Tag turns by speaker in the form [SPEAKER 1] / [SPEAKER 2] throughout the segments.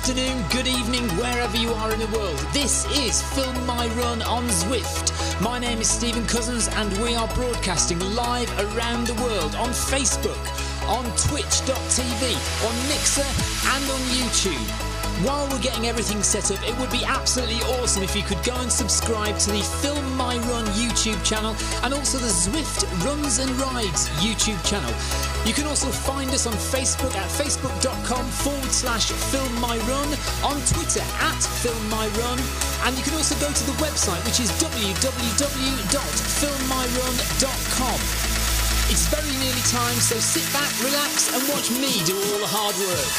[SPEAKER 1] afternoon, good evening, wherever you are in the world. This is Film My Run on Zwift. My name is Stephen Cousins and we are broadcasting live around the world on Facebook, on twitch.tv, on Mixer and on YouTube. While we're getting everything set up, it would be absolutely awesome if you could go and subscribe to the Film My Run YouTube channel and also the Zwift Runs and Rides YouTube channel. You can also find us on Facebook at facebook.com/FilmMyRun, on Twitter at FilmMyRun, and you can also go to the website, which is www.filmmyrun.com. It's very nearly time, so sit back, relax and watch me do all the hard work.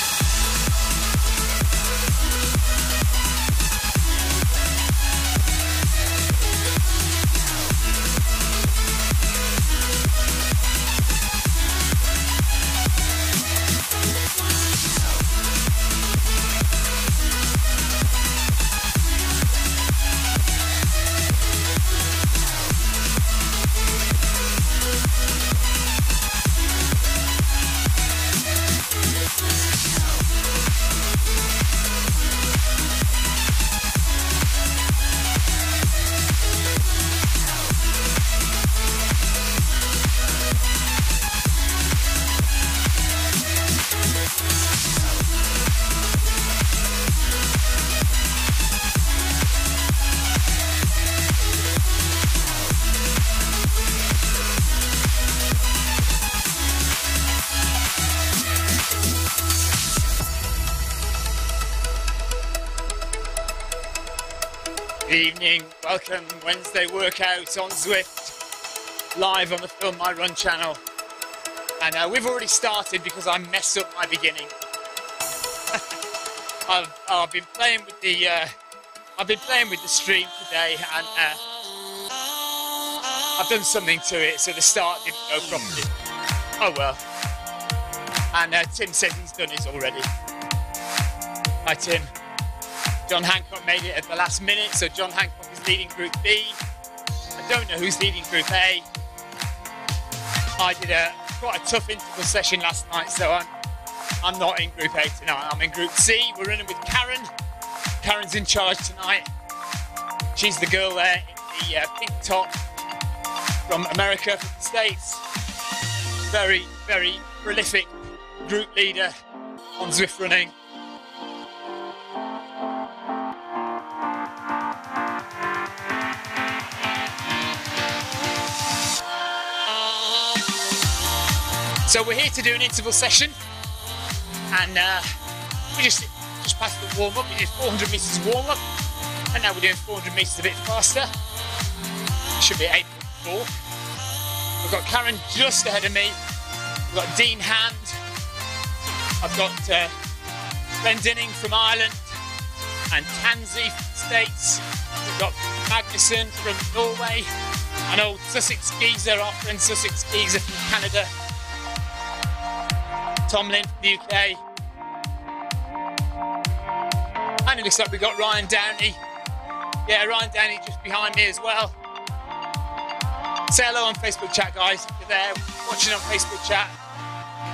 [SPEAKER 2] Good evening, welcome Wednesday workout on Zwift, live on the Film My Run channel. And we've already started because I messed up my beginning. I've been playing with the stream today, and I've done something to it, so the start didn't go properly. Oh well. And Tim says he's done his already. Hi Tim. John Hancock made it at the last minute, so John Hancock is leading Group B. I don't know who's leading Group A. I did quite a tough interval session last night, so I'm not in Group A tonight. I'm in Group C. We're running with Karen. Karen's in charge tonight. She's the girl there in the pink top from America, from the States. Very, very prolific group leader on Zwift running. So we're here to do an interval session, and we just passed the warm-up. We did 400 metres warm-up, and now we're doing 400 metres a bit faster. Should be 8.4. We've got Karen just ahead of me. We've got Dean Hand. I've got Glendenning from Ireland, and Tansy from the States. We've got Magnuson from Norway, an old Sussex geezer, our friend Sussex geezer from Canada. Tomlin from the UK. And it looks like we've got Ryan Downey. Yeah, Ryan Downey just behind me as well. Say hello on Facebook chat, guys, if you're there watching on Facebook chat.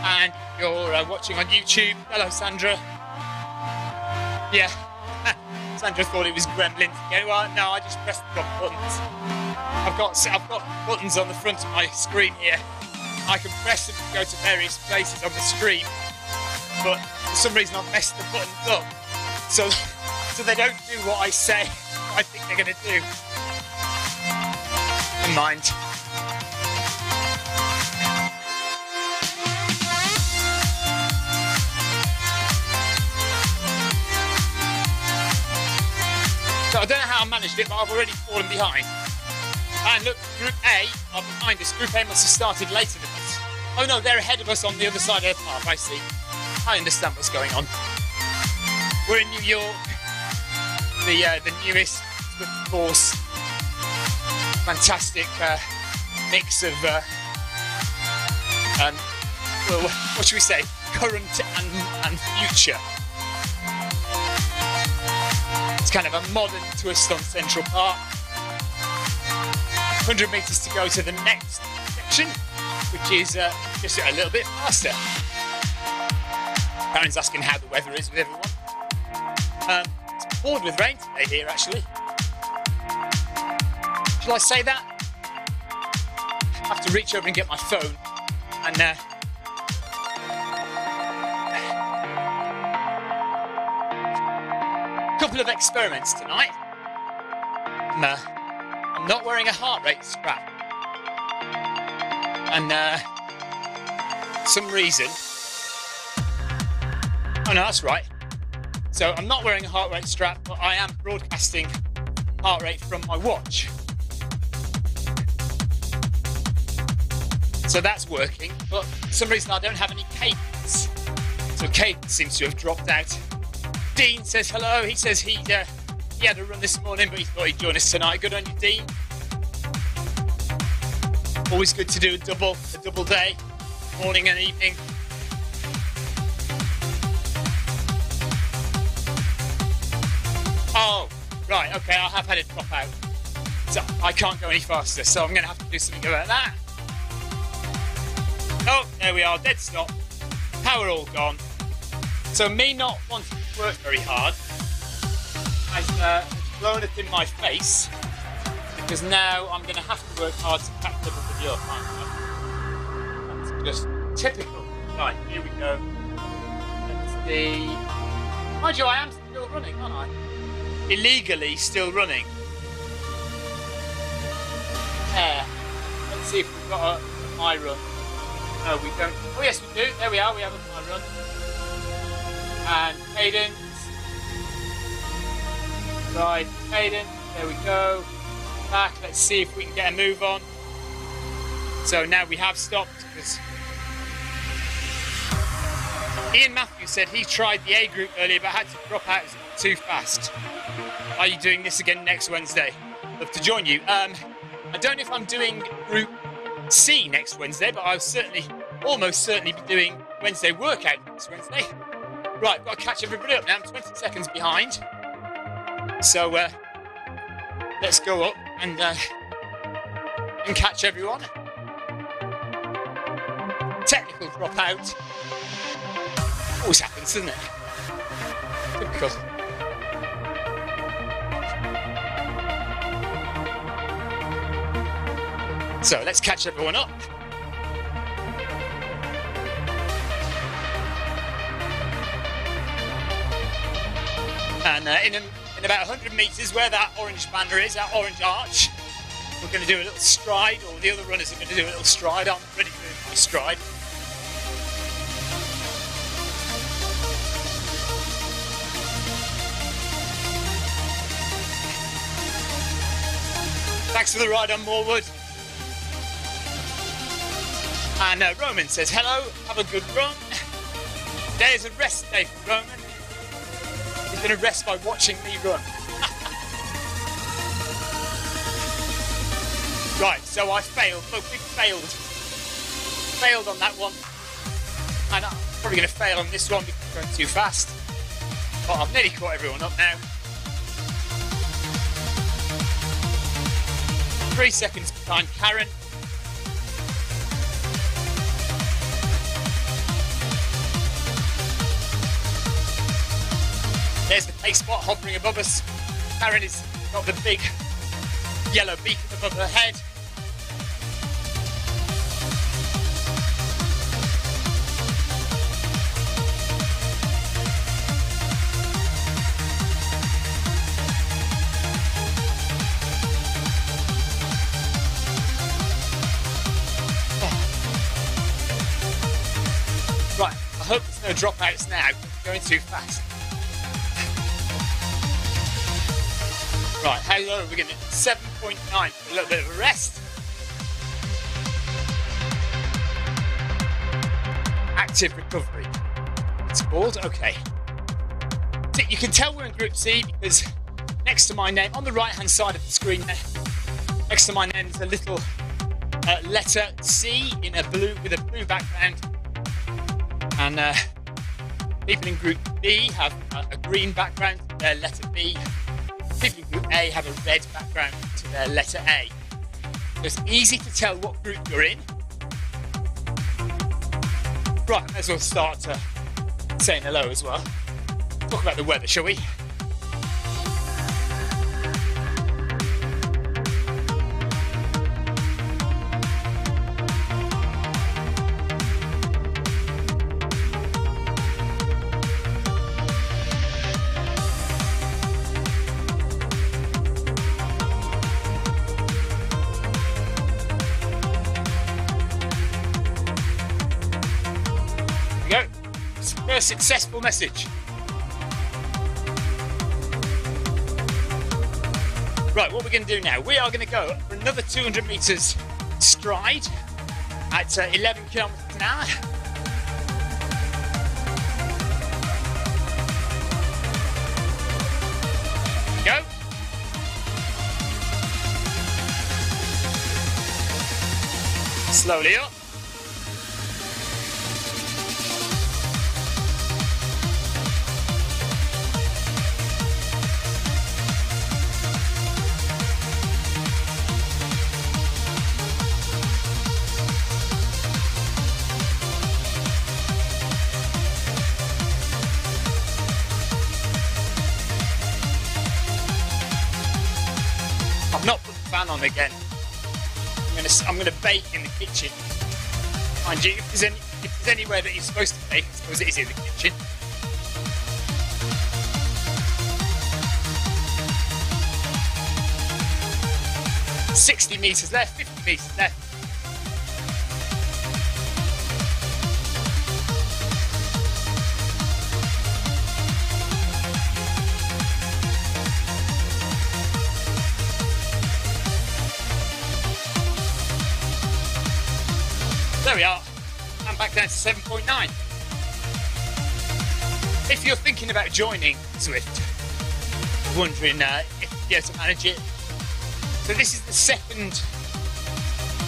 [SPEAKER 2] And you're watching on YouTube. Hello, Sandra. Yeah, Sandra thought it was Gremlins again. Well, no, I just pressed the wrong buttons. I've got buttons on the front of my screen here. I can press them to go to various places on the screen, but for some reason I've messed the buttons up, so they don't do what I say I think they're going to do. Never mind. So I don't know how I managed it, but I've already fallen behind. And look, Group A are behind us. Group A must have started later than us. Oh no, they're ahead of us on the other side of the path, I see. I understand what's going on. We're in New York, the newest course. Fantastic mix of, well, what should we say, current and future. It's kind of a modern twist on Central Park. 100 metres to go to the next section, which is just a little bit faster. Karen's asking how the weather is with everyone. It's poured with rain today here, actually. Shall I say that? I have to reach over and get my phone and couple of experiments tonight. I'm not wearing a heart rate strap, and some reason. Oh no, that's right. So I'm not wearing a heart rate strap, but I am broadcasting heart rate from my watch. So that's working, but for some reason I don't have any cables. So cable seems to have dropped out. Dean says hello. He says he had a run this morning, but he thought he'd join us tonight. Good on you, Dean. Always good to do a double day, morning and evening. Oh, right, okay, I have had it drop out. So I can't go any faster, so I'm going to have to do something about that. Oh, there we are, dead stop. Power all gone. So me not wanting to work very hard has blown up in my face, because now I'm going to have to work hard to catch everybody up, aren't I? That's just typical. Right, here we go. Let's see. Mind you, I am still running, aren't I? Illegally still running. There. Let's see if we've got a my run. No, we don't. Oh yes, we do. There we are. We have a my run. And cadence. Right, cadence. There we go. Back. Let's see if we can get a move on. So now we have stopped because Ian Matthews said he tried the A group earlier but had to drop out as it was too fast. Are you doing this again next Wednesday? Love to join you. I don't know if I'm doing group C next Wednesday, but I'll almost certainly be doing Wednesday workout next Wednesday. Right, got to catch everybody up now. I'm 20 seconds behind. So let's go up and catch everyone. Technical dropout. Always happens, doesn't it? Typical. So let's catch everyone up. And in about 100 metres, where that orange banner is, that orange arch, we're going to do a little stride, or the other runners are going to do a little stride. I'm ready for my stride. Thanks for the ride on Moorwood. And Roman says, hello, have a good run. Today is a rest day for Roman. He's going to rest by watching me run. Right, so I failed. Look, we failed. Failed on that one. And I'm probably going to fail on this one because I'm going too fast. But I've nearly caught everyone up now. 3 seconds behind Karen. There's the pace spot hovering above us. Karen has got the big yellow beacon above her head. Right, I hope there's no dropouts now. I'm going too fast. Right, how low are we going to 7.9 for a little bit of a rest. Active recovery, it's called. Okay. So you can tell we're in Group C because next to my name, on the right-hand side of the screen there, next to my name is a little letter C in a blue with a blue background. And people in Group B have a green background, their letter B. People in Group A have a red background to their letter A. So it's easy to tell what group you're in. Right, may as well start saying hello as well. Talk about the weather, shall we? first successful message. Right, what we're going to do now, we are going to go for another 200 metres stride at 11 kilometres an hour. Go. Slowly up. I've not put the fan on again. I'm gonna bake in the kitchen. Mind you, if there's anywhere that you're supposed to bake, I suppose it is in the kitchen. $60 metres left, 50 metres left. There we are. I'm back down to 7.9. If you're thinking about joining Zwift, wondering if you'll be able to manage it, so this is the second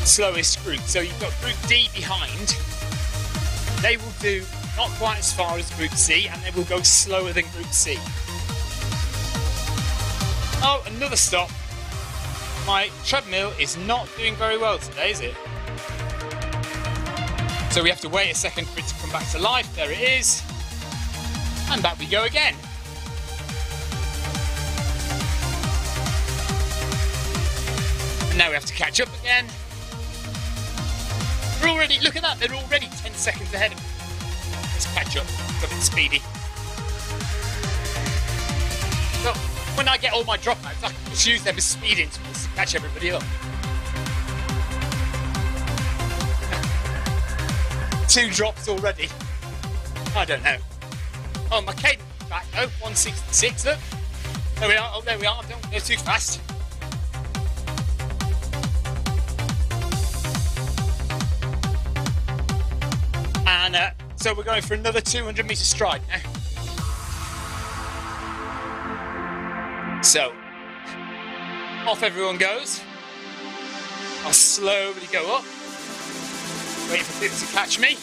[SPEAKER 2] slowest group. So you've got Group D behind. They will do not quite as far as Group C, and they will go slower than Group C. Oh, another stop. My treadmill is not doing very well today, is it? So we have to wait a second for it to come back to life. There it is. And back we go again. And now we have to catch up again. We're already, look at that, they're already 10 seconds ahead of me. Let's catch up, got a bit speedy. So when I get all my dropouts, I can just use them as speed intervals to catch everybody up. 2 drops already. I don't know. Oh, my cadence is back though. 166. Look. There we are. Oh, there we are. Don't go too fast. And so we're going for another 200 metre stride now. So off everyone goes. I'll slowly go up. Waiting for people to catch me.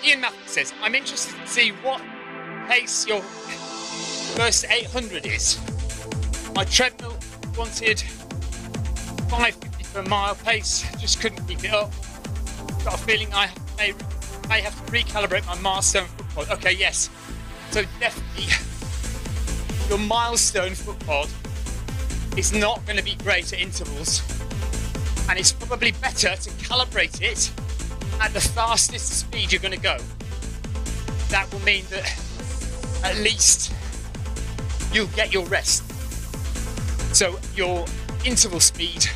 [SPEAKER 2] Ian Matthews says, I'm interested to see what pace your first 800 is. My treadmill wanted 550 per mile pace, just couldn't keep it up. Got a feeling I may have to recalibrate my milestone foot pod. Okay, yes. So definitely, your milestone foot pod is not going to be great at intervals, and it's probably better to calibrate it at the fastest speed you're going to go. That will mean that at least you'll get your rest. So your interval speed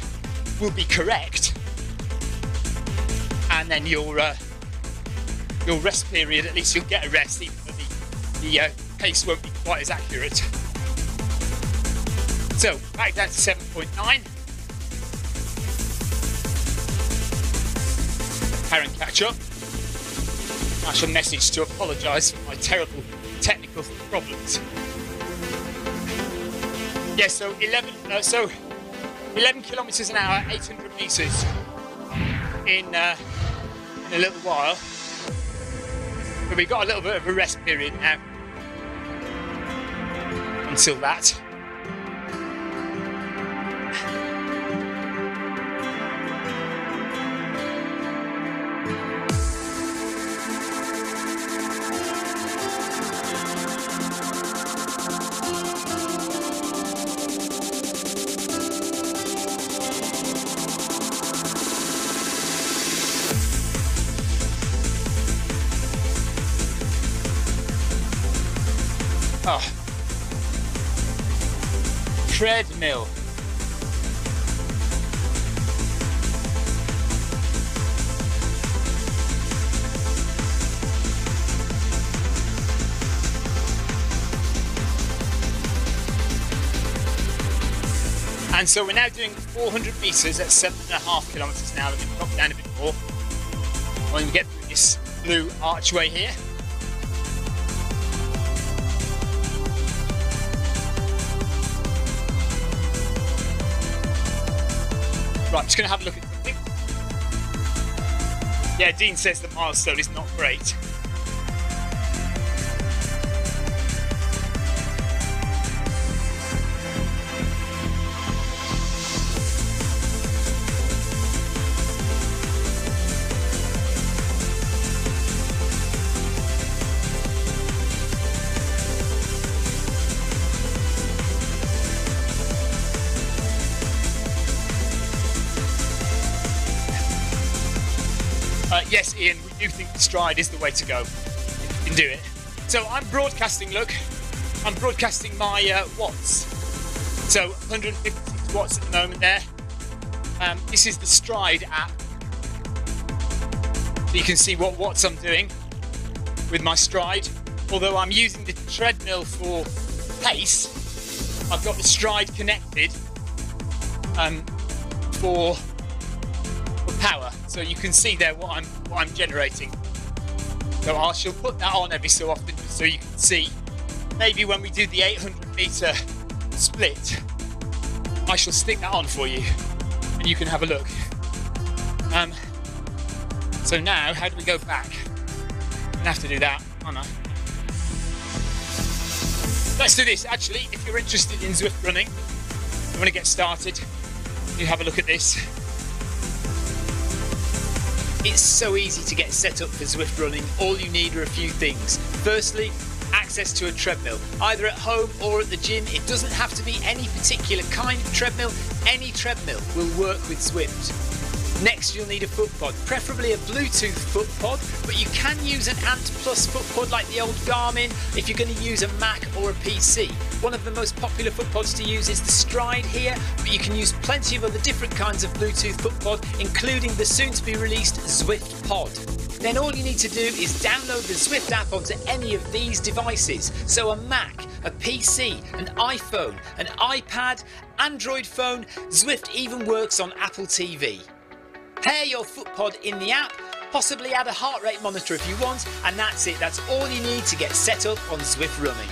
[SPEAKER 2] will be correct, and then your rest period, at least you'll get a rest, even though the pace won't be quite as accurate. So back down to 7.9. Karen catch up. I shall message to apologise for my terrible technical problems. Yeah, so 11 kilometres an hour, 800 metres in a little while. But we've got a little bit of a rest period now until that. treadmill. And so we're now doing 400 metres at 7.5 kilometres now. We're going to drop down a bit more when we get through this blue archway here. Right, I'm just going to have a look at something. Yeah, Dean says the milestone is not great. Yes, Ian, we do think the stride is the way to go. You can do it. So I'm broadcasting, look. I'm broadcasting my watts. So 156 watts at the moment there. This is the stride app. So you can see what watts I'm doing with my stride. Although I'm using the treadmill for pace, I've got the stride connected for power. So you can see there what I'm generating. So I shall put that on every so often so you can see. Maybe when we do the 800 metre split, I shall stick that on for you and you can have a look. So now, how do we go back? I have to do that, aren't I? Let's do this. Actually, if you're interested in Zwift running, you want to get started, you have a look at this. It's so easy to get set up for Zwift running. All you need are a few things. Firstly, access to a treadmill, either at home or at the gym. It doesn't have to be any particular kind of treadmill. Any treadmill will work with Zwift. Next, you'll need a foot pod, preferably a Bluetooth foot pod, but you can use an Ant Plus foot pod like the old Garmin if you're going to use a Mac or a PC. One of the most popular foot pods to use is the Stride here, but you can use plenty of other different kinds of Bluetooth foot pod, including the soon-to-be released Zwift Pod. Then all you need to do is download the Zwift app onto any of these devices. So a Mac, a PC, an iPhone, an iPad, Android phone. Zwift even works on Apple TV. Pair your foot pod in the app, possibly add a heart rate monitor if you want, and that's it. That's all you need to get set up on Zwift running.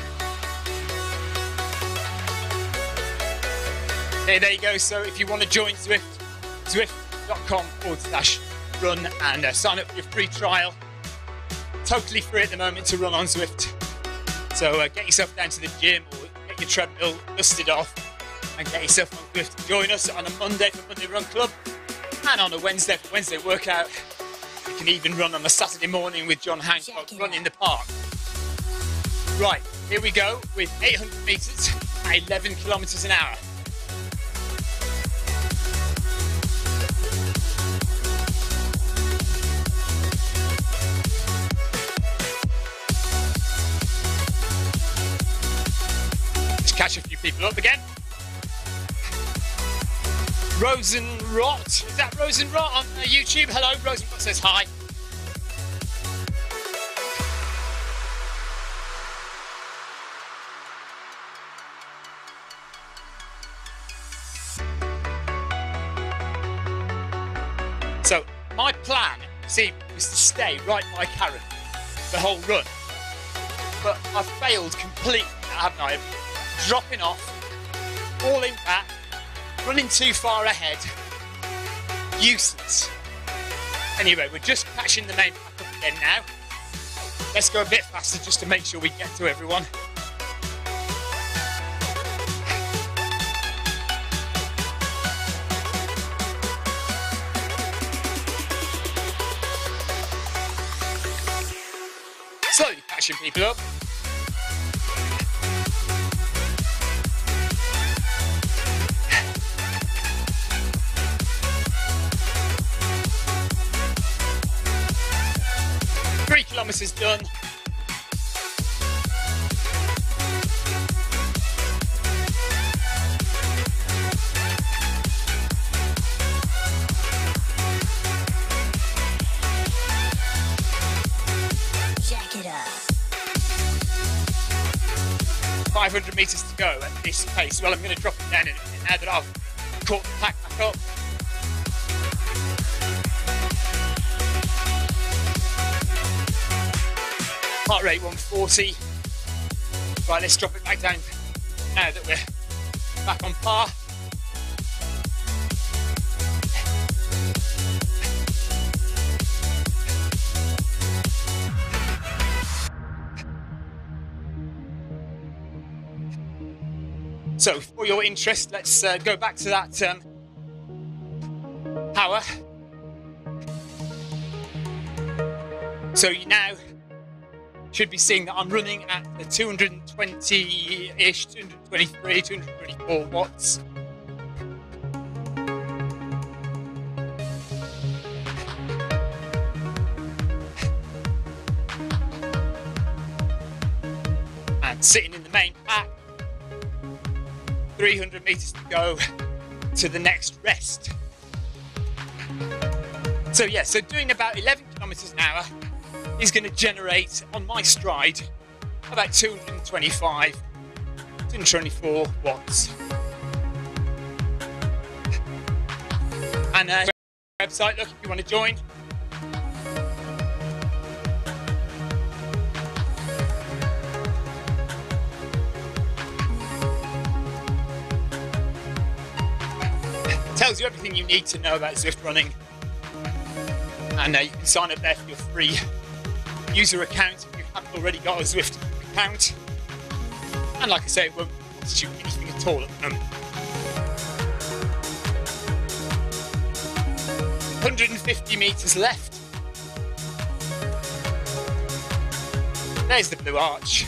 [SPEAKER 2] Okay, there you go. So if you want to join Zwift, zwift.com/run and sign up for your free trial. Totally free at the moment to run on Zwift. So get yourself down to the gym or get your treadmill dusted off and get yourself on Zwift. Join us on a Monday for Monday Run Club. And on a Wednesday for Wednesday workout. You can even run on a Saturday morning with John Hancock, run in the park. Right, here we go with 800 metres at 11 kilometres an hour. Just catch a few people up again. Rosenrot, is that Rosenrot on YouTube? Hello, Rosenrot says hi. So my plan, see, was to stay right by Karen the whole run, but I've failed completely, haven't I? Dropping off, falling back, running too far ahead, useless. Anyway, we're just catching the main pack up again now. Let's go a bit faster just to make sure we get to everyone. Slowly catching people up. Kilometres done. 500 meters to go at this pace. Well, I'm going to drop it down in a minute now that I've caught the pack back up. Heart rate 140. Right, let's drop it back down now that we're back on par. So, for your interest, let's go back to that power. So you now should be seeing that I'm running at the 220-ish, 223, 224 watts. And sitting in the main pack, 300 meters to go to the next rest. So yeah, so doing about 11 kilometers an hour is going to generate on my stride about 225, 224 watts. And website, look, if you want to join. Tells you everything you need to know about Zwift running, and you can sign up there for your free user account if you haven't already got a Zwift account. And like I say, it won't cost you anything at all at the moment. 150 meters left. There's the blue arch.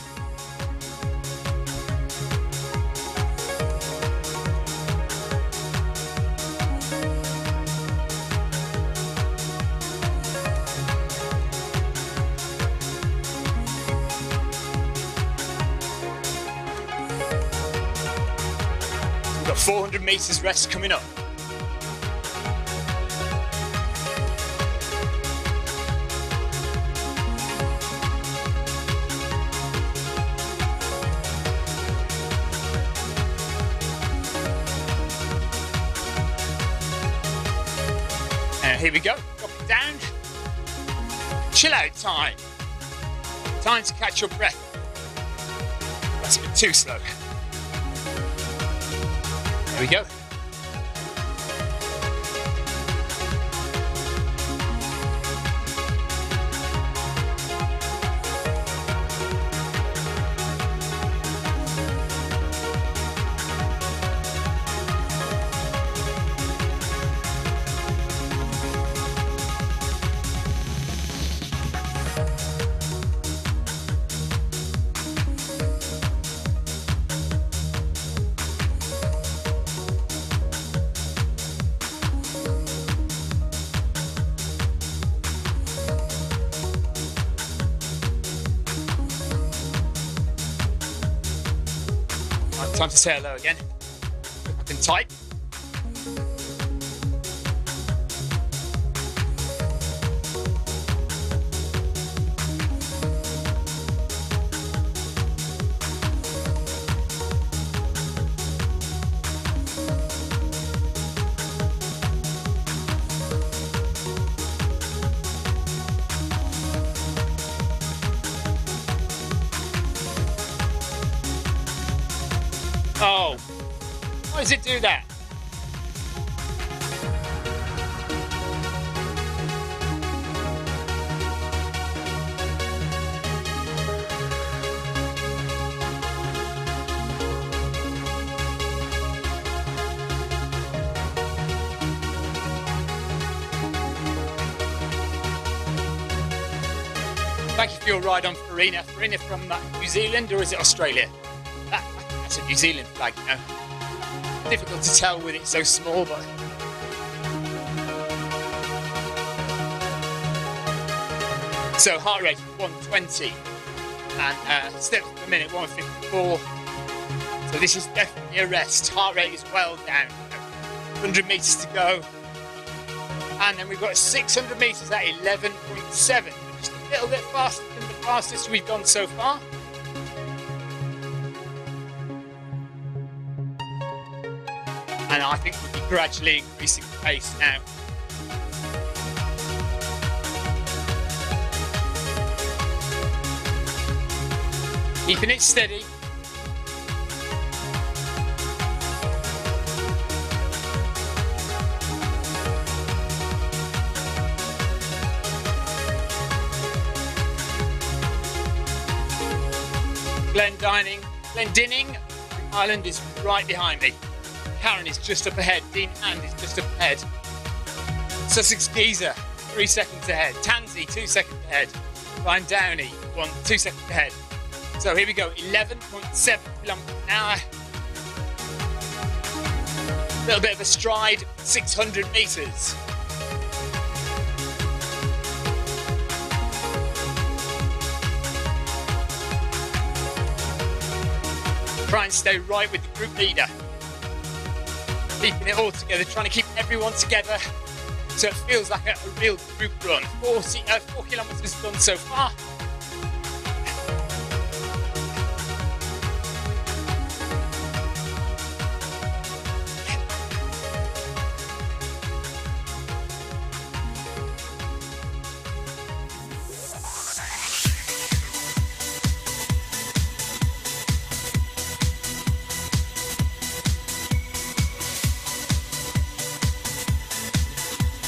[SPEAKER 2] We've got 400 meters rest coming up. Here we go, drop it down. Chill out time. Time to catch your breath. That's a bit too slow. There we go. Time to say hello again. I can type. Oh, why does it do that? Thank you for your ride on Farina. Farina from New Zealand, or is it Australia? That's a New Zealand flag, you know. Difficult to tell with it so small, but so heart rate 120 and steps per minute 154. So this is definitely a rest. Heart rate is well down. 100 meters to go, and then we've got 600 meters at 11.7, just a little bit faster than the fastest we've gone so far. And I think we'll be gradually increasing the pace now. Keeping it steady. Glendinning Island is right behind me. Karen is just up ahead. Dean Hand is just up ahead. Sussex Geezer, 3 seconds ahead. Tansy, 2 seconds ahead. Ryan Downey, 2 seconds ahead. So here we go, 11.7 kilometers an hour. A little bit of a stride, 600 meters. Try and stay right with the group leader. Keeping it all together, trying to keep everyone together so it feels like a real group run. 4 kilometers done so far.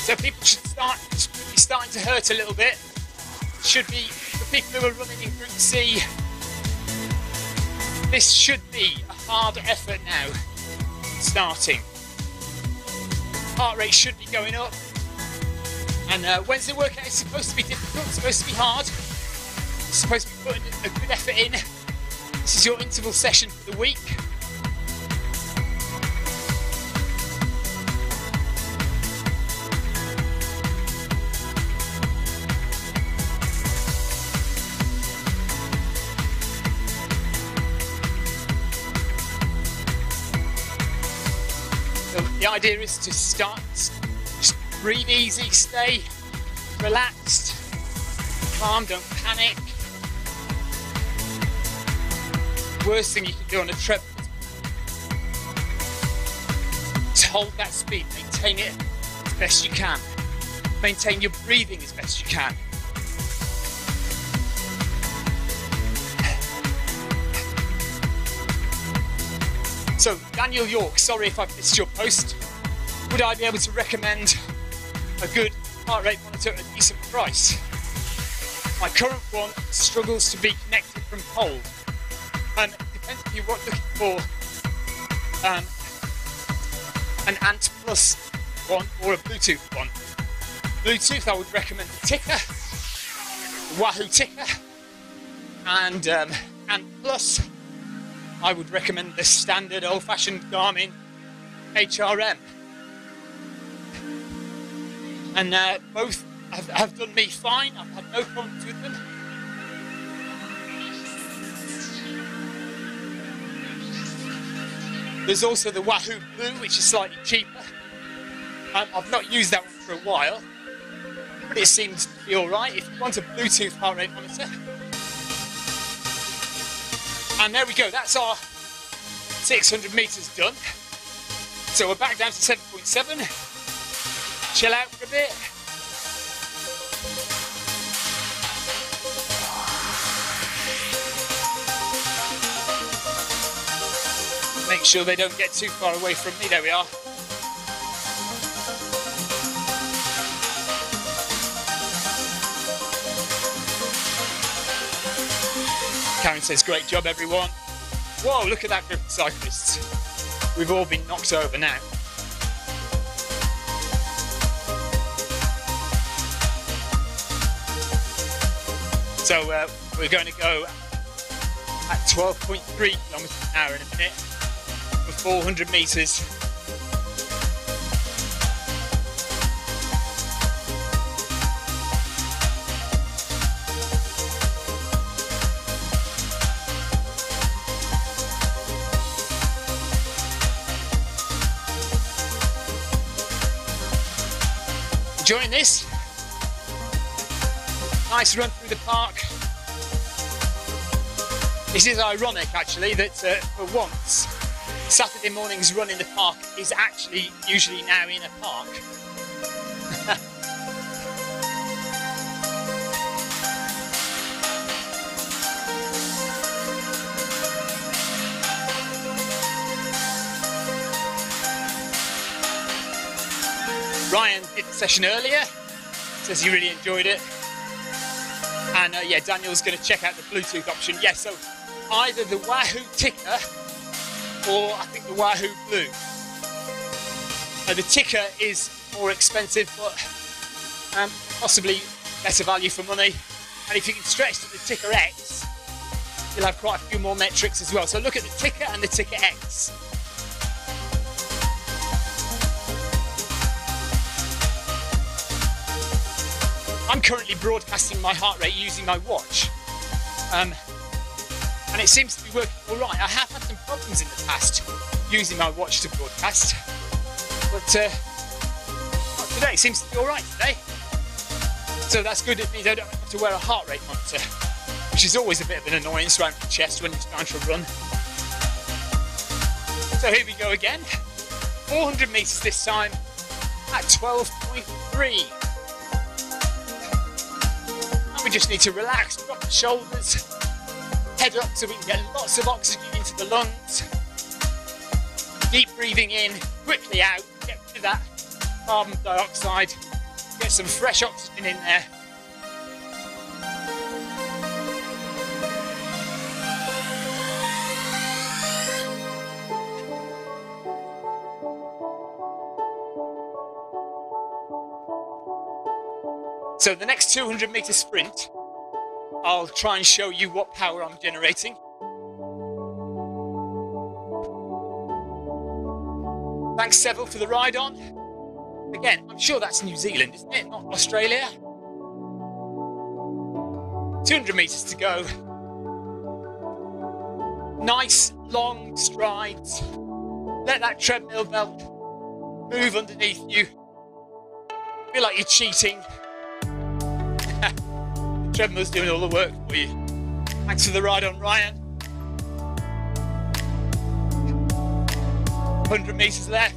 [SPEAKER 2] So people should be starting to hurt a little bit. Should be the people who are running in Group C. This should be a hard effort now. Starting. Heart rate should be going up. And Wednesday workout is supposed to be difficult. It's supposed to be hard. It's supposed to be putting a good effort in. This is your interval session for the week. The idea is to start, just breathe easy, stay relaxed, calm, don't panic. Worst thing you can do on a treadmill is hold that speed, maintain it as best you can. Maintain your breathing as best you can. So, Daniel York, sorry if I've missed your post. Would I be able to recommend a good heart rate monitor at a decent price? My current one struggles to be connected from cold. And it depends if you're looking for an Ant Plus one or a Bluetooth one. Bluetooth, I would recommend the Ticker, the Wahoo Ticker, and Ant Plus, I would recommend the standard old-fashioned Garmin HRM. And both have done me fine. I've had no problems with them. There's also the Wahoo Blue, which is slightly cheaper. I've not used that one for a while, but it seems to be alright if you want a Bluetooth heart rate monitor. And there we go, that's our 600 meters done. So we're back down to 7.7. Chill out for a bit. Make sure they don't get too far away from me. There we are. Karen says, great job, everyone. Whoa, look at that group of cyclists. We've all been knocked over now. So we're going to go at 12.3 kilometers an hour in a minute for 400 meters. Enjoying this? Nice run through the park. This is ironic, actually, that for once Saturday morning's run in the park is actually usually now in a park. Ryan did the session earlier, says he really enjoyed it. And yeah, Daniel's going to check out the Bluetooth option. Yeah, so either the Wahoo Ticker or I think the Wahoo Blue. The Ticker is more expensive, but possibly better value for money. And if you can stretch to the Ticker X, you'll have quite a few more metrics as well. So look at the Ticker and the Ticker X. I'm currently broadcasting my heart rate using my watch, and it seems to be working all right. I have had some problems in the past using my watch to broadcast, but not today. It seems to be all right today. So that's good. It means I don't have to wear a heart rate monitor, which is always a bit of an annoyance around the chest when it's trying to run. So here we go again. 400 meters this time at 12.3. We just need to relax, drop the shoulders, head up so we can get lots of oxygen into the lungs. Deep breathing in, quickly out, get rid of that carbon dioxide, get some fresh oxygen in there. So the next 200 meter sprint, I'll try and show you what power I'm generating. Thanks Seville for the ride on. Again, I'm sure that's New Zealand, isn't it? Not Australia. 200 meters to go. Nice long strides. Let that treadmill belt move underneath you. Feel like you're cheating. The treadmill's doing all the work for you. Thanks for the ride on, Ryan. 100 meters left.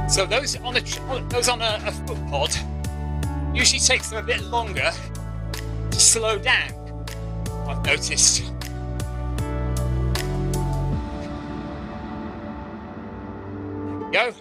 [SPEAKER 2] So those on a foot pod usually takes them a bit longer to slow down, I've noticed. There we go.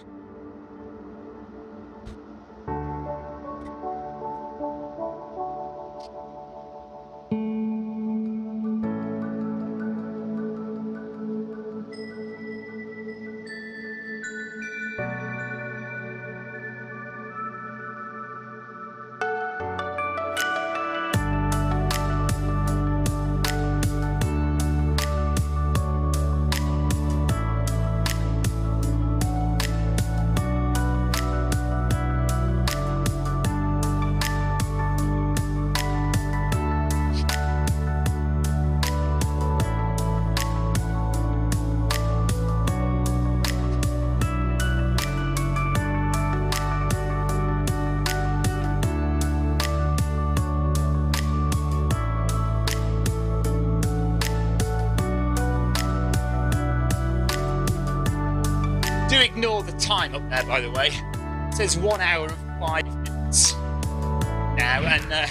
[SPEAKER 2] Do ignore the time up there, by the way. It says 1 hour and 5 minutes now, and I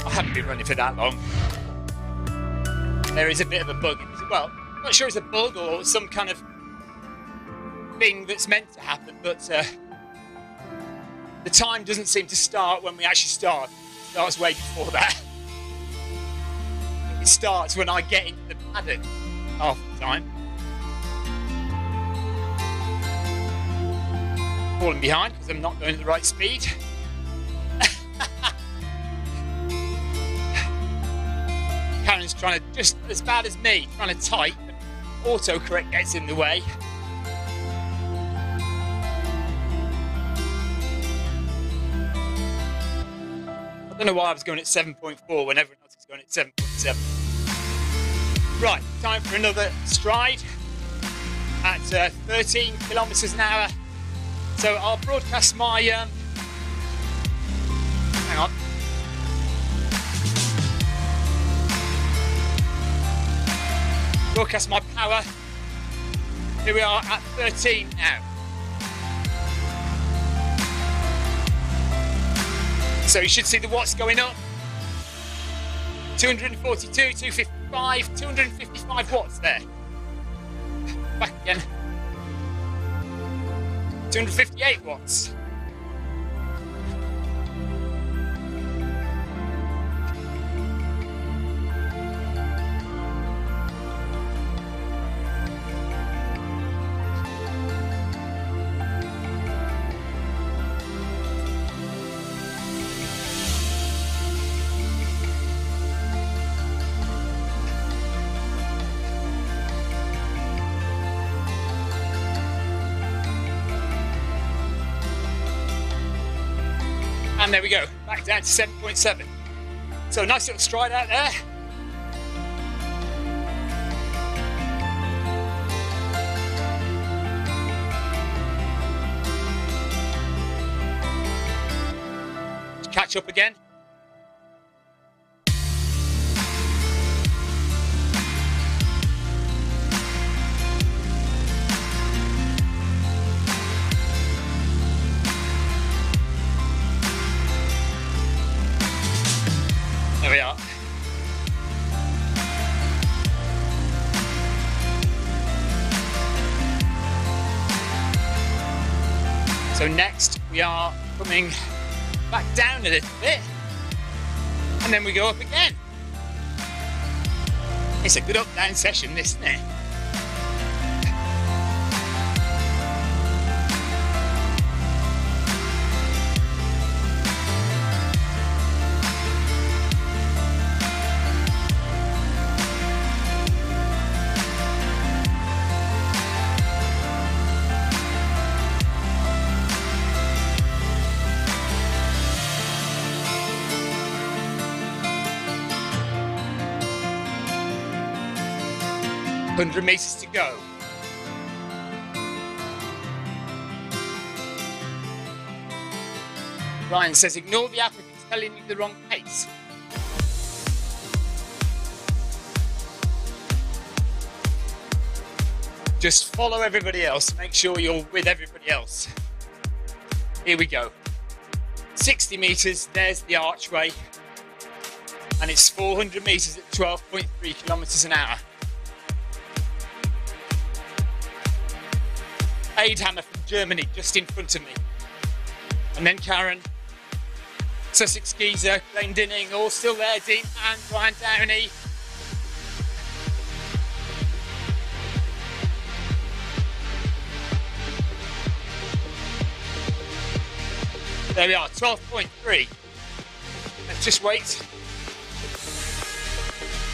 [SPEAKER 2] haven't been running for that long. There is a bit of a bug. Well, I'm not sure it's a bug or some kind of thing that's meant to happen, but the time doesn't seem to start when we actually start. It starts way before that. It starts when I get into the paddock half the time. Falling behind because I'm not going at the right speed. Karen's trying to, just as bad as me, trying to type, but autocorrect gets in the way. don't know why I was going at 7.4 when everyone else was going at 7.7. Right, time for another stride at 13 kilometres an hour. So I'll broadcast my, hang on. Broadcast my power. Here we are at 13 now. So you should see the watts going up. 242, 255, 255 watts there. Back again. 258 watts. And there we go, back down to 7.7. So nice little stride out there. Catch up again. There we are. So next we are coming back down a little bit and then we go up again. It's a good up down session, this, isn't it? Hundred meters to go. Ryan says, ignore the app if it's telling you the wrong pace. Just follow everybody else. Make sure you're with everybody else. Here we go. 60 meters, there's the archway. And it's 400 meters at 12.3 kilometers an hour. Aidhammer from Germany just in front of me. And then Karen, Sussex Geezer, Glendinning, all still there, Dean and Brian Downey. There we are, 12.3. Let's just wait.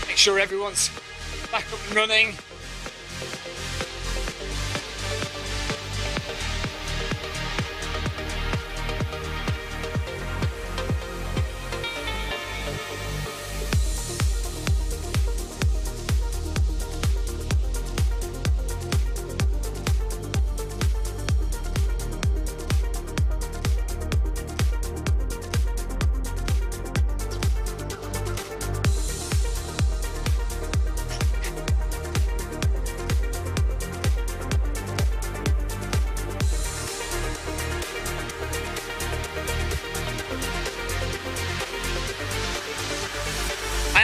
[SPEAKER 2] Make sure everyone's back up and running.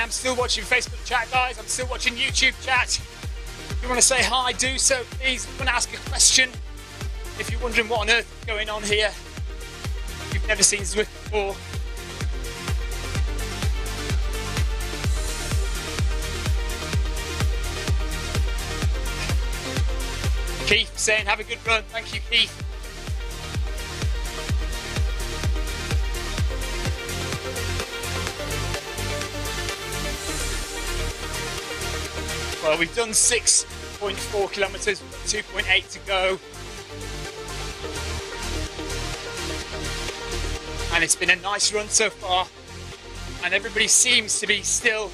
[SPEAKER 2] Still watching Facebook chat, guys. I'm still watching YouTube chat. If you want to say hi, do so, please. If you want to ask a question, if you're wondering what on earth is going on here, if you've never seen Zwift before. Keith saying, have a good run. Thank you, Keith. Well, we've done 6.4 kilometres, 2.8 to go. And it's been a nice run so far. and everybody seems to be still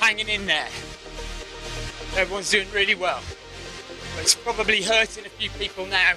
[SPEAKER 2] hanging in there. Everyone's doing really well. But it's probably hurting a few people now.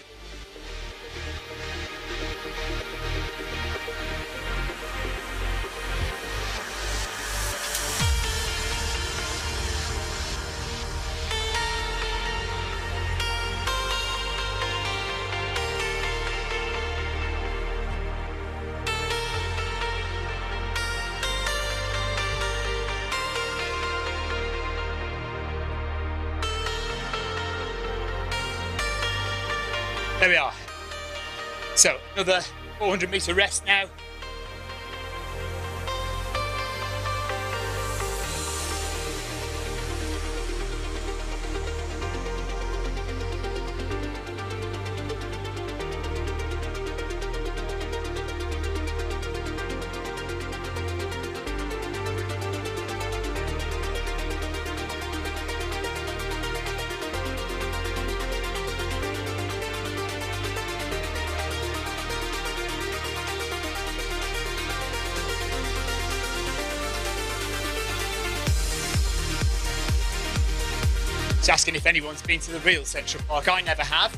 [SPEAKER 2] There we are. So another 400 metre rest now. Just asking if anyone's been to the real Central Park. I never have.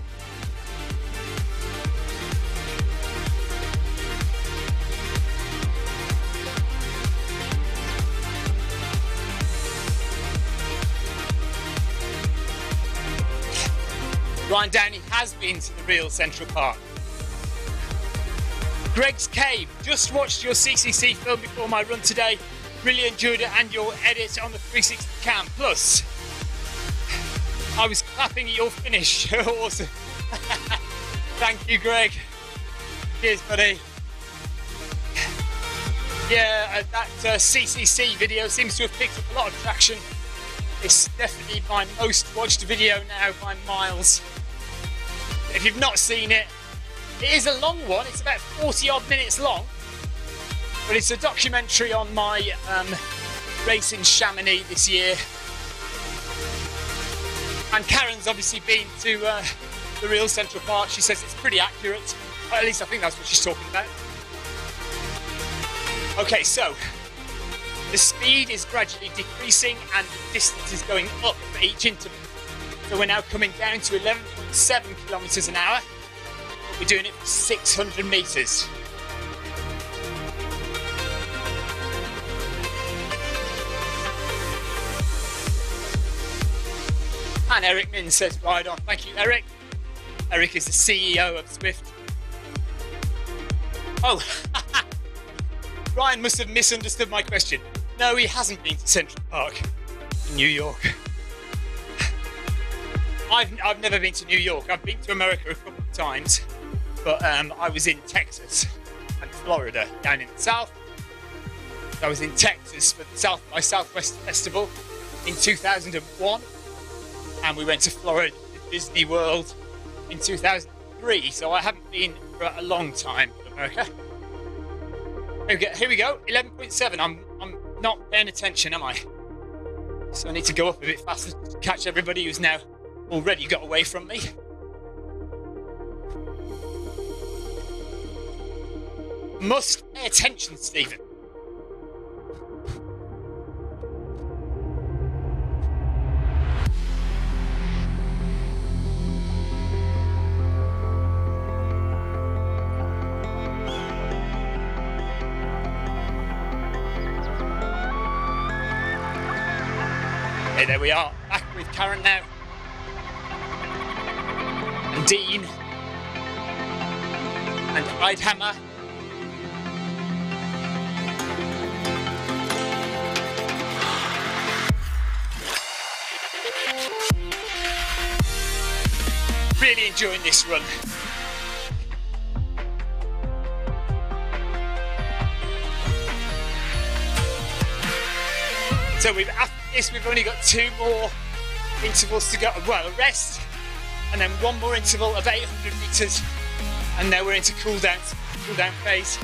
[SPEAKER 2] Ryan Downey has been to the real Central Park. Greg's Cave, just watched your CCC film before my run today. Really enjoyed it and your edit on the 360 cam. Plus, I was clapping at your finish. Awesome. Thank you, Greg. Cheers, buddy. Yeah, that CCC video seems to have picked up a lot of traction. It's definitely my most watched video now by miles. If you've not seen it, it is a long one. It's about 40 odd minutes long. But it's a documentary on my race in Chamonix this year. And Karen's obviously been to the real Central Park. She says it's pretty accurate. Or at least I think that's what she's talking about. Okay, so the speed is gradually decreasing and the distance is going up for each interval. So we're now coming down to 11.7 kilometres an hour. We're doing it for 600 metres. And Eric Min says, ride on. Thank you, Eric. Eric is the CEO of Zwift. Oh, Ryan must have misunderstood my question. No, he hasn't been to Central Park in New York. I've never been to New York. I've been to America a couple of times, but I was in Texas and Florida, down in the south. I was in Texas for the South by Southwest Festival in 2001. And we went to Florida, Disney World in 2003, so I haven't been for a long time in America. Here we go, 11.7. I'm not paying attention, am I? So I need to go up a bit faster to catch everybody who's now already got away from me. Must pay attention, Stephen. Okay, there we are, back with Karen now. And Dean. And Eidhammer. Really enjoying this run. So after this, we've only got 2 more intervals to go. Well, a rest, and then 1 more interval of 800 metres, and then we're into cool down phase.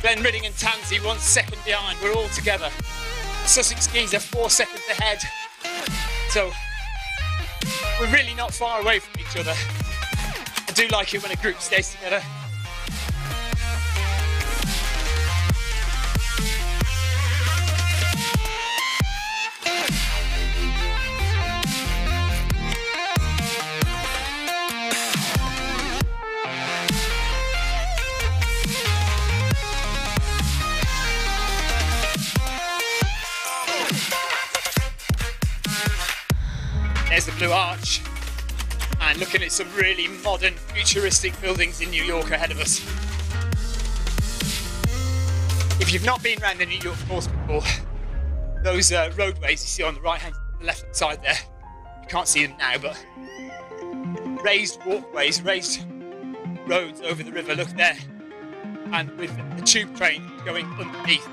[SPEAKER 2] Glenn Ridding and Tansy 1 second behind. We're all together. Sussex skis are 4 seconds ahead, so we're really not far away from each other. I do like it when a group stays together. There's the Blue Arch, and looking at some really modern, futuristic buildings in New York ahead of us. If you've not been around the New York course before, those roadways you see on the right-hand, the left-hand side there, you can't see them now, but raised walkways, raised roads over the river, look there, and with the tube train going underneath.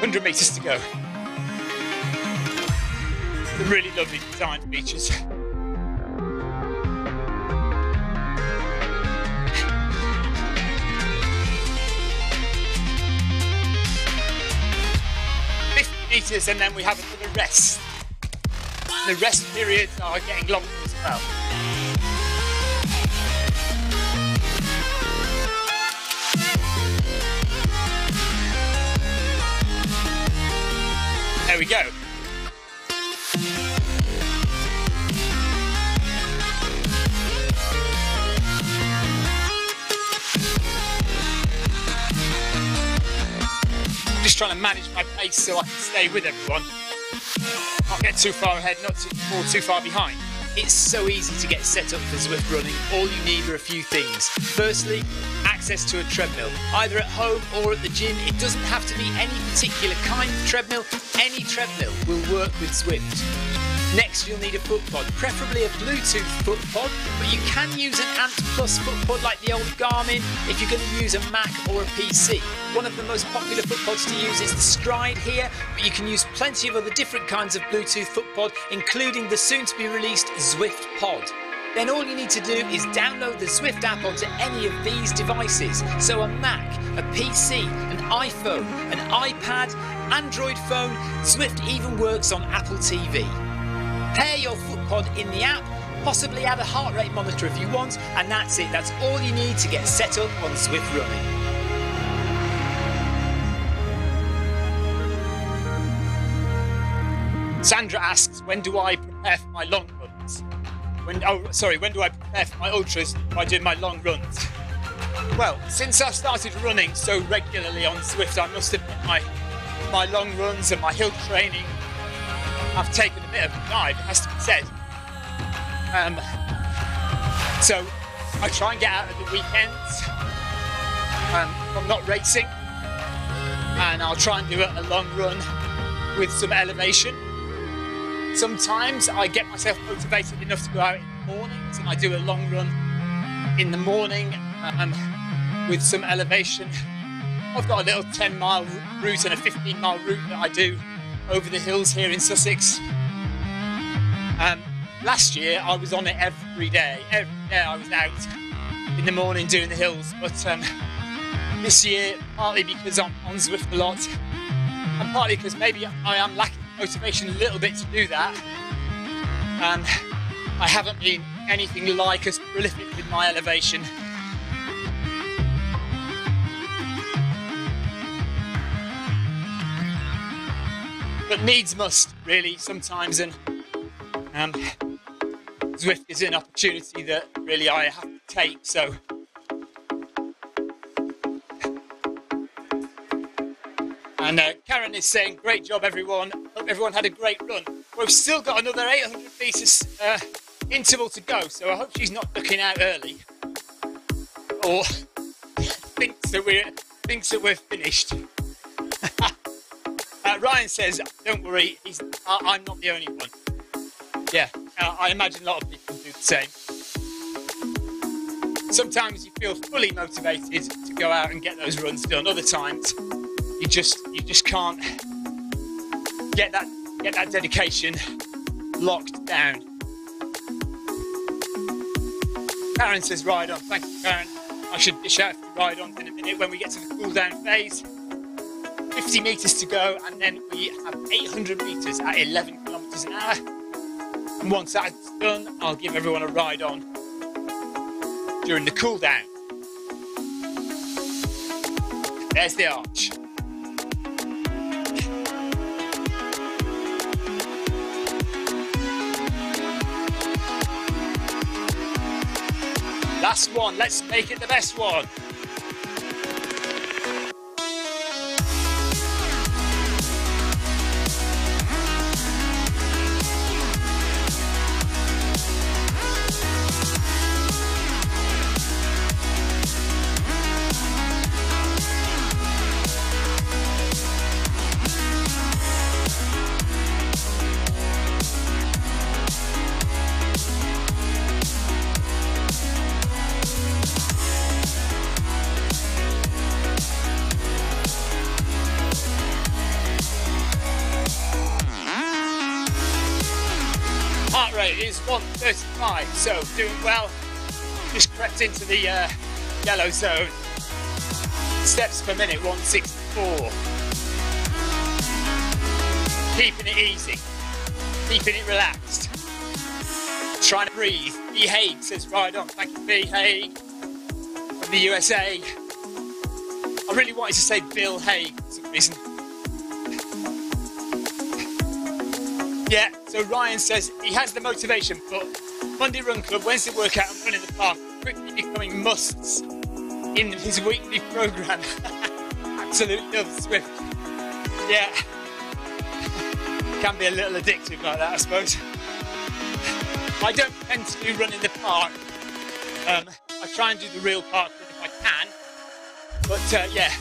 [SPEAKER 2] 100 metres to go. The really lovely design features. Meters, and then we have another rest. The rest periods are getting longer as well. There we go. Just trying to manage my pace so I can stay with everyone. Not get too far ahead, not too far behind.
[SPEAKER 1] It's so easy to get set up for Zwift running. All you need are a few things. Firstly, access to a treadmill, either at home or at the gym. It doesn't have to be any particular kind of treadmill. Any treadmill will work with Zwift. Next, you'll need a foot pod, preferably a Bluetooth foot pod, but you can use an Ant Plus foot pod like the old Garmin if you're going to use a Mac or a PC. One of the most popular foot pods to use is the Stride here, but you can use plenty of other different kinds of Bluetooth foot pod, including the soon-to-be-released Zwift Pod. Then all you need to do is download the Zwift app onto any of these devices. So a Mac, a PC, an iPhone, an iPad, Android phone, Zwift even works on Apple TV. Pair your foot pod in the app, possibly add a heart rate monitor if you want, and that's it. That's all you need to get set up on Zwift running.
[SPEAKER 2] Sandra asks, when do I prepare for my long runs? When do I prepare for my ultras by doing my long runs? Well, since I've started running so regularly on Zwift, I must admit my long runs and my hill training have taken a bit of a dive, it has to be said. So I try and get out at the weekends if I'm not racing, and I'll try and do a long run with some elevation. Sometimes I get myself motivated enough to go out in the mornings and I do a long run in the morning with some elevation. I've got a little 10-mile route and a 15-mile route that I do over the hills here in Sussex. Last year I was on it every day. Every day I was out in the morning doing the hills, but this year, partly because I'm on Zwift a lot, and partly because maybe I am lacking motivation a little bit to do that, I haven't been anything like as prolific with my elevation. But needs must, really, sometimes, and Zwift is an opportunity that really I have to take, so. And Karen is saying, great job everyone, hope everyone had a great run. We've still got another 800 metres interval to go, so I hope she's not ducking out early, or thinks that we're finished. Ryan says, don't worry, I'm not the only one. Yeah, I imagine a lot of people do the same. Sometimes you feel fully motivated to go out and get those runs done. Other times you just can't get that dedication locked down. Karen says ride on. Thank you, Karen. I should dish out for ride on in a minute when we get to the cool down phase. 50 metres to go, and then we have 800 metres at 11 kilometres an hour. And once that's done, I'll give everyone a ride on during the cool down. There's the arch. Last one, let's make it the best one. Heart rate is 135, so doing well. Just crept into the yellow zone. Steps per minute, 164. Keeping it easy, keeping it relaxed. Trying to breathe. B. Haig says, ride on. Thank you, B. Haig from the USA. I really wanted to say Bill Haig for some reason. Yeah, so Ryan says he has the motivation, but Monday Run Club, Wednesday workout and run in the park quickly becoming musts in his weekly programme. Absolutely love Zwift. Yeah, can be a little addictive like that, I suppose. I don't tend to do run in the park. I try and do the real park run if I can. But yeah,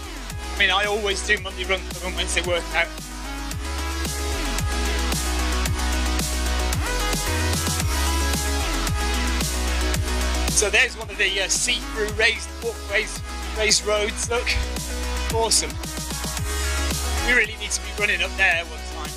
[SPEAKER 2] I mean, I always do Monday Run Club and Wednesday workout. So there's one of the see-through raised walkways, raised roads, look, awesome. We really need to be running up there one time.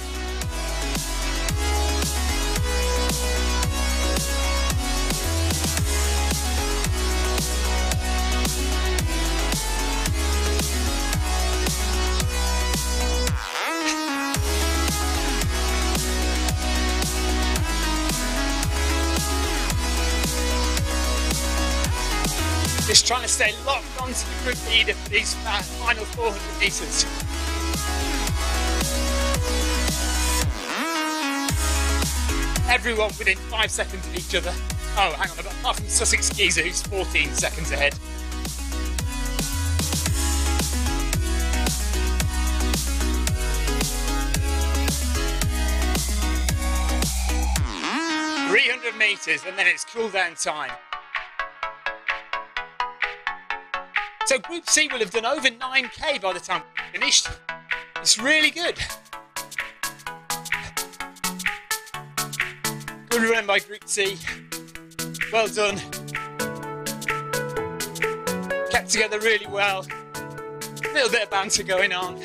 [SPEAKER 2] Just trying to stay locked onto the group leader for these final 400 metres. Everyone within 5 seconds of each other. Oh, hang on, apart from Sussex Geezer, who's 14 seconds ahead. "300 metres and then it's cool down time." So Group C will have done over 9k by the time we finished. It's really good. Good run by Group C. Well done. Kept together really well. A little bit of banter going on.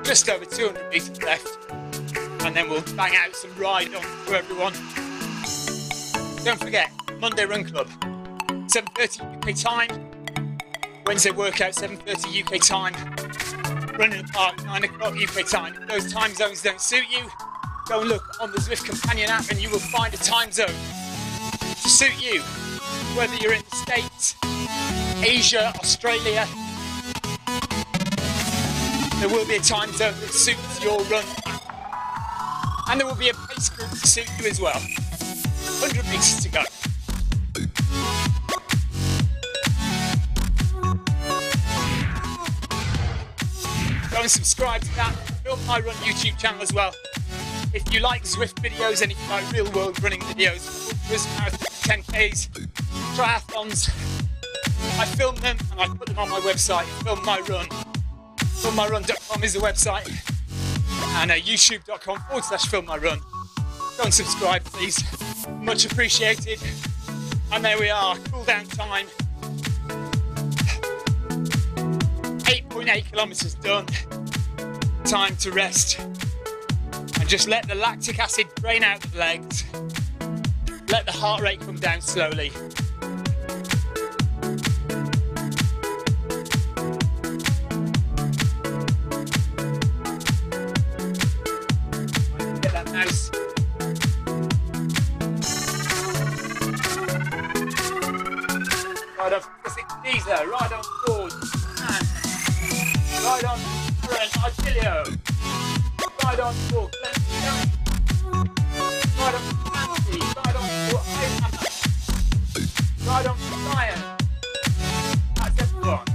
[SPEAKER 2] Just over 200 metres left. And then we'll bang out some ride on for everyone. Don't forget, Monday Run Club. 7:30 UK time, Wednesday workout 7:30 UK time, run in the park 9 o'clock UK time. If those time zones don't suit you, go and look on the Zwift Companion app and you will find a time zone to suit you, whether you're in the States, Asia, Australia. There will be a time zone that suits your run, and there will be a pace group to suit you as well. 100 metres to go. Go and subscribe to that Film My Run YouTube channel as well. If you like Zwift videos and if you like real world running videos, ultras, marathons, 10Ks, triathlons, I film them and I put them on my website, Film My Run. FilmMyRun.com is the website, and youtube.com/FilmMyRun. Go and subscribe, please. Much appreciated. And there we are, cool down time. 8.8 kilometres done. Time to rest and just let the lactic acid drain out the legs. Let the heart rate come down slowly. Ride on classic Diesel, ride on Ford, and ride on current Artilio, ride on Ford, ride on Fancy, ride on Ford, ride on Lion. That's everyone.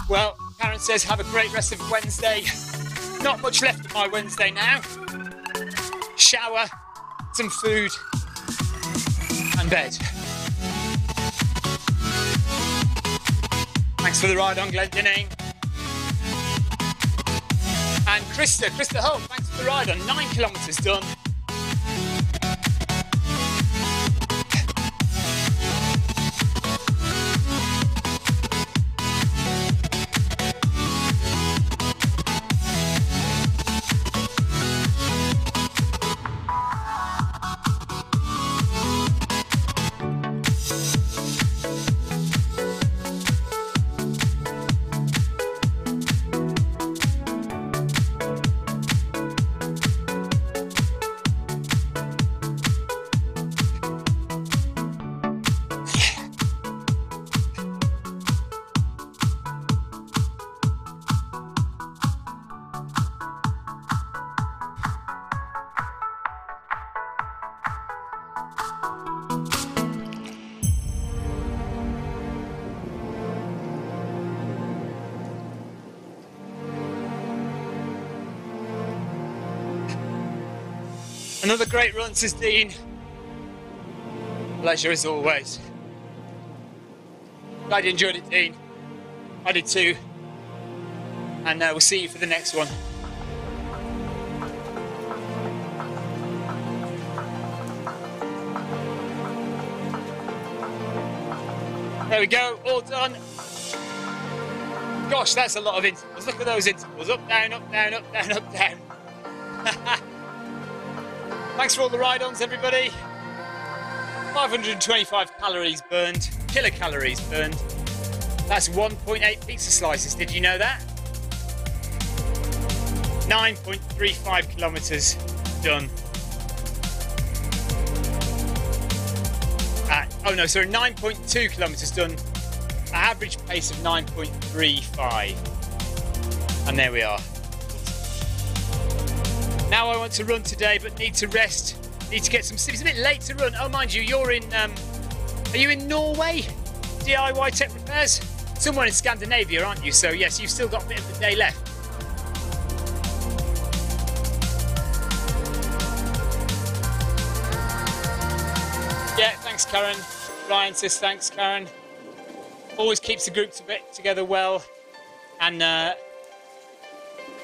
[SPEAKER 2] Well, Karen says have a great rest of Wednesday. Not much left of my Wednesday now. Shower, some food, and bed. Thanks for the ride on, Glendinning. And Krista Holt, thanks for the ride on. 9 kilometres done. Another great run, says Dean. Pleasure as always. Glad you enjoyed it, Dean. I did too. And we'll see you for the next one. There we go, all done. Gosh, that's a lot of intervals. Look at those intervals. Up, down, up, down, up, down, up, down. Thanks for all the ride-ons, everybody. 525 calories burned, kilocalories burned. That's 1.8 pizza slices. Did you know that? 9.35 kilometres done. 9.2 kilometres done. An average pace of 9.35. And there we are. Now I want to run today, but need to rest. Need to get some sleep. It's a bit late to run. Oh, mind you, you're in. Are you in Norway? DIY Tech Repairs? Somewhere in Scandinavia, aren't you? So yes, you've still got a bit of the day left. Yeah, thanks, Karen. Ryan says thanks, Karen. Always keeps the group together well, and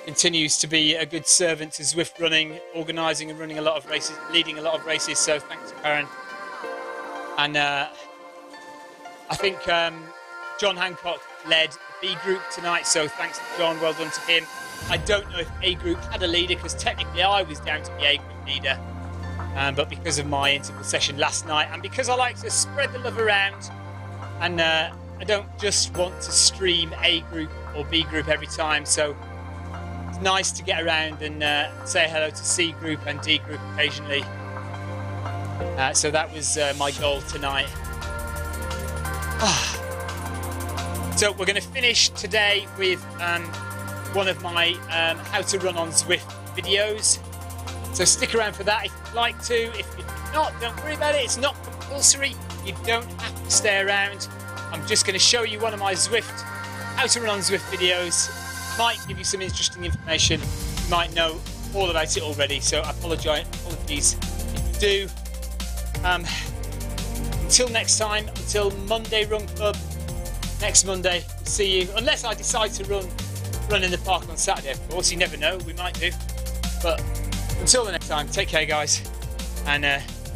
[SPEAKER 2] continues to be a good servant to Zwift running, organising and running a lot of races, leading a lot of races. So thanks, Karen. And I think John Hancock led the B group tonight, so thanks to John. Well done to him. I don't know if A group had a leader, because technically I was down to be A group leader. But because of my interval session last night, and because I like to spread the love around, and I don't just want to stream A group or B group every time, so it's nice to get around and say hello to C group and D group occasionally. So that was my goal tonight. So we're going to finish today with one of my how to run on Zwift videos. So stick around for that if you'd like to. If you're not, don't worry about it. It's not compulsory. You don't have to stay around. I'm just going to show you one of my Zwift, how to run on Zwift videos. Might give you some interesting information. You might know all about it already. So I apologise if you do. Until next time, until Monday Run Club, next Monday, see you. Unless I decide to run in the park on Saturday, of course. You never know, we might do. But until the next time, take care, guys, and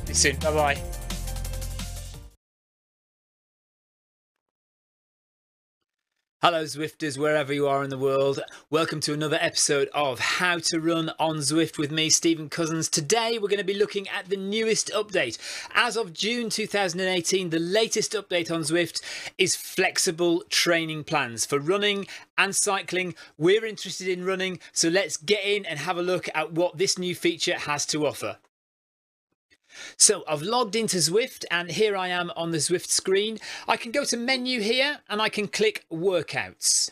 [SPEAKER 2] see you soon. Bye-bye.
[SPEAKER 1] Hello Zwifters, wherever you are in the world. Welcome to another episode of How to Run on Zwift with me, Stephen Cousins. Today we're going to be looking at the newest update. As of June 2018, the latest update on Zwift is flexible training plans for running and cycling. We're interested in running, so let's get in and have a look at what this new feature has to offer. So I've logged into Zwift and here I am on the Zwift screen. I can go to menu here and I can click workouts.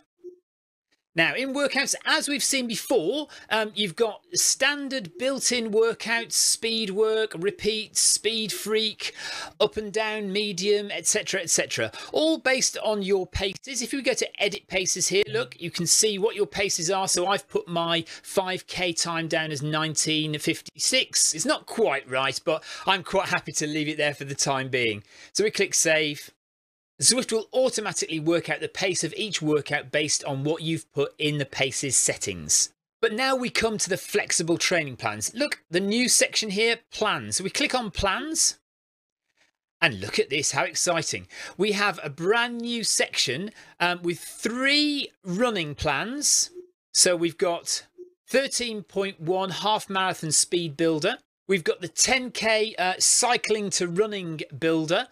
[SPEAKER 1] Now in workouts, as we've seen before, you've got standard built-in workouts, speed work, repeat, speed freak, up and down, medium, etc, etc. All based on your paces. If you go to edit paces here, look, you can see what your paces are. So I've put my 5k time down as 19:56. It's not quite right, but I'm quite happy to leave it there for the time being. So we click save. Zwift will automatically work out the pace of each workout based on what you've put in the paces settings. But now we come to the flexible training plans. Look, the new section here, plans. So we click on plans and look at this, how exciting. We have a brand new section with 3 running plans. So we've got 13.1 half marathon speed builder. We've got the 10k cycling to running builder.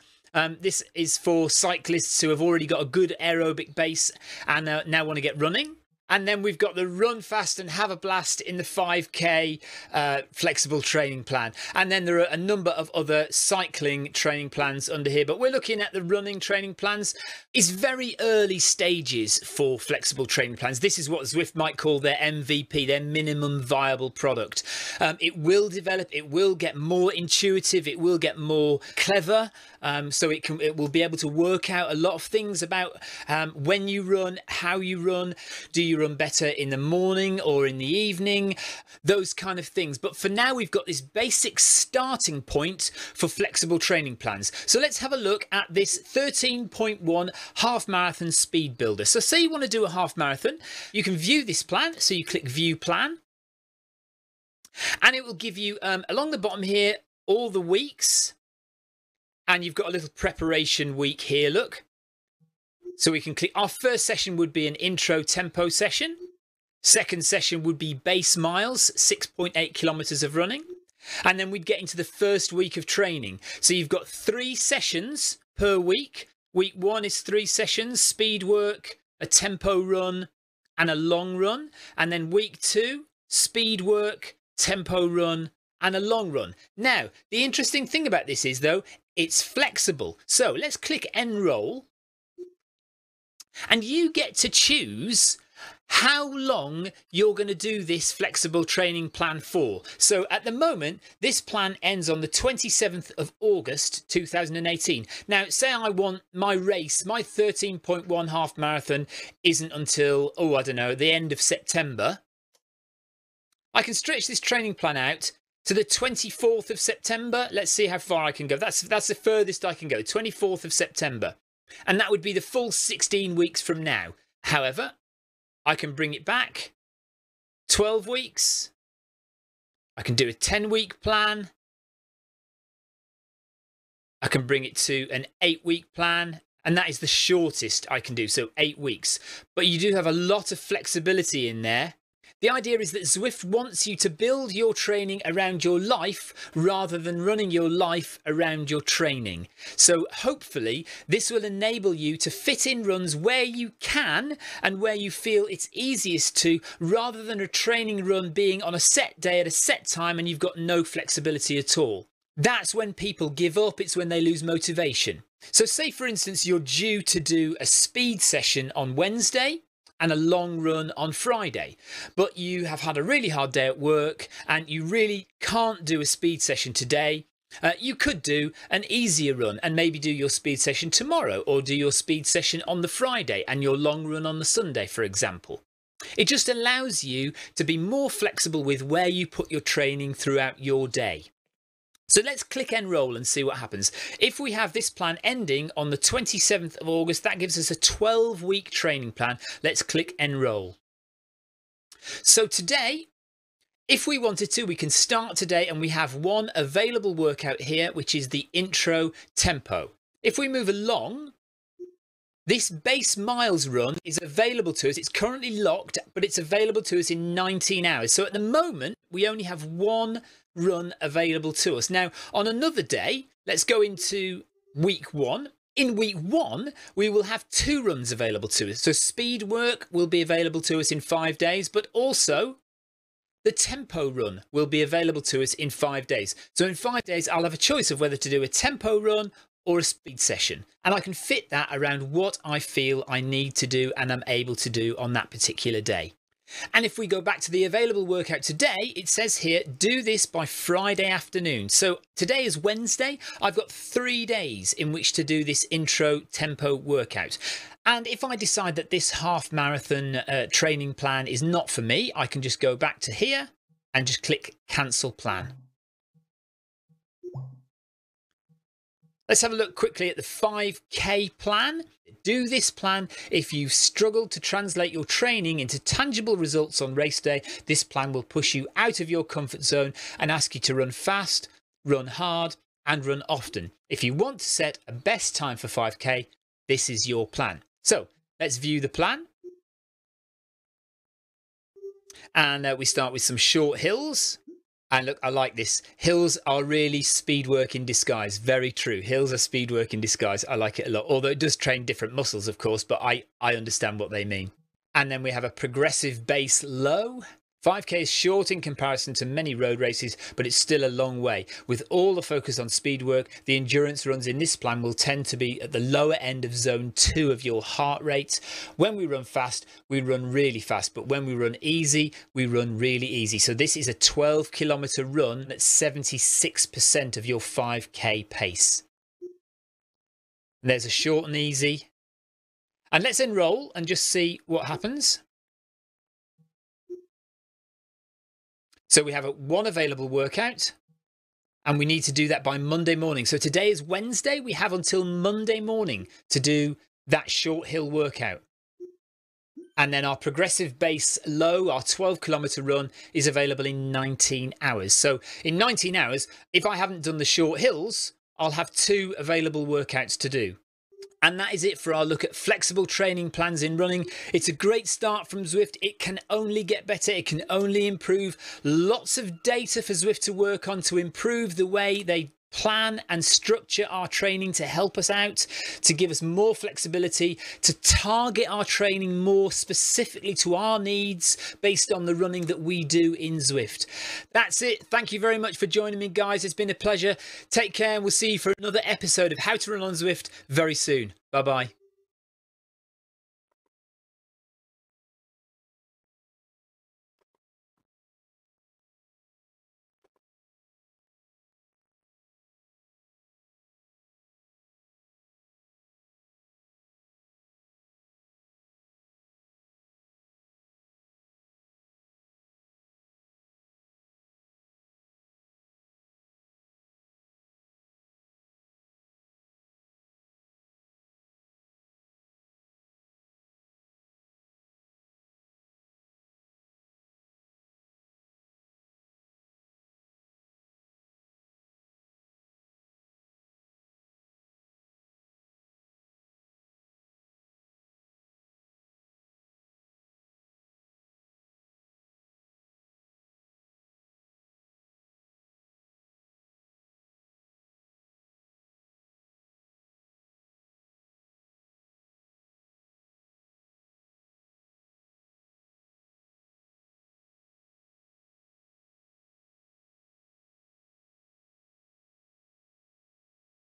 [SPEAKER 1] This is for cyclists who have already got a good aerobic base and now want to get running. And then we've got the run fast and have a blast in the 5k flexible training plan. And then there are a number of other cycling training plans under here, but we're looking at the running training plans. It's very early stages for flexible training plans. This is what Zwift might call their MVP, their minimum viable product. It will develop, it will get more intuitive, it will get more clever. So it will be able to work out a lot of things about when you run, how you run, do you run better in the morning or in the evening, those kind of things. But for now, we've got this basic starting point for flexible training plans. So let's have a look at this 13.1 half marathon speed builder. So say you want to do a half marathon, you can view this plan. So you click view plan and it will give you along the bottom here all the weeks. And you've got a little preparation week here, look. So we can click, our first session would be an intro tempo session. Second session would be base miles, 6.8 kilometers of running. And then we'd get into the first week of training. So you've got 3 sessions per week. Week 1 is 3 sessions, speed work, a tempo run, and a long run. And then week 2, speed work, tempo run, and a long run. Now, the interesting thing about this is, though, it's flexible. So let's click enroll. And you get to choose how long you're going to do this flexible training plan for. So at the moment, this plan ends on the 27th of August 2018. Now, say I want my race, my 13.1 half marathon isn't until, I don't know, the end of September. I can stretch this training plan out to the 24th of September. Let's see how far I can go. That's the furthest I can go, 24th of September. And that would be the full 16 weeks from now. However, I can bring it back 12 weeks. I can do a 10-week plan. I can bring it to an 8-week plan. And that is the shortest I can do, so 8 weeks. But you do have a lot of flexibility in there. The idea is that Zwift wants you to build your training around your life rather than running your life around your training. So hopefully this will enable you to fit in runs where you can and where you feel it's easiest to, rather than a training run being on a set day at a set time and you've got no flexibility at all. That's when people give up. It's when they lose motivation. So say, for instance, you're due to do a speed session on Wednesday and a long run on Friday, but you have had a really hard day at work and you really can't do a speed session today. You could do an easier run and maybe do your speed session tomorrow, or do your speed session on the Friday and your long run on the Sunday, for example. It just allows you to be more flexible with where you put your training throughout your day. So let's click enroll and see what happens. If we have this plan ending on the 27th of August, that gives us a 12-week training plan. Let's click enroll. So today, if we wanted to, we can start today and we have one available workout here, which is the intro tempo. If we move along, This base miles run is available to us. It's currently locked, but it's available to us in 19 hours. So at the moment, we only have one run available to us. Now, on another day, let's go into week 1. In week 1, we will have 2 runs available to us. So speed work will be available to us in 5 days, but also the tempo run will be available to us in 5 days. So in 5 days, I'll have a choice of whether to do a tempo run or a speed session. And I can fit that around what I feel I need to do and I'm able to do on that particular day. And if we go back to the available workout today, it says here, do this by Friday afternoon. So today is Wednesday. I've got 3 days in which to do this intro tempo workout. And if I decide that this half marathon training plan is not for me, I can just go back to here and just click cancel plan. Let's have a look quickly at the 5K plan. Do this plan if you've struggled to translate your training into tangible results on race day. This plan will push you out of your comfort zone and ask you to run fast, run hard, and run often. If you want to set a best time for 5K, this is your plan. So let's view the plan. And we start with some short hills. And look, I like this. Hills are really speed work in disguise. Very true. Hills are speed work in disguise. I like it a lot. Although it does train different muscles, of course, but I understand what they mean. And then we have a progressive base low. 5K is short in comparison to many road races, but it's still a long way. With all the focus on speed work, the endurance runs in this plan will tend to be at the lower end of zone 2 of your heart rate. When we run fast, we run really fast, but when we run easy, we run really easy. So this is a 12-kilometer run at 76% of your 5K pace. And there's a short and easy. And let's enroll and just see what happens. So we have one available workout and we need to do that by Monday morning. So today is Wednesday. We have until Monday morning to do that short hill workout. And then our progressive base low, our 12-kilometer run is available in 19 hours. So in 19 hours, if I haven't done the short hills, I'll have 2 available workouts to do. And that is it for our look at flexible training plans in running. It's a great start from Zwift. It can only get better. It can only improve. Lots of data for Zwift to work on to improve the way they plan and structure our training to help us out, to give us more flexibility, to target our training more specifically to our needs based on the running that we do in Zwift. That's it. Thank you very much for joining me, guys. It's been a pleasure. Take care and we'll see you for another episode of How to Run on Zwift very soon. Bye-bye.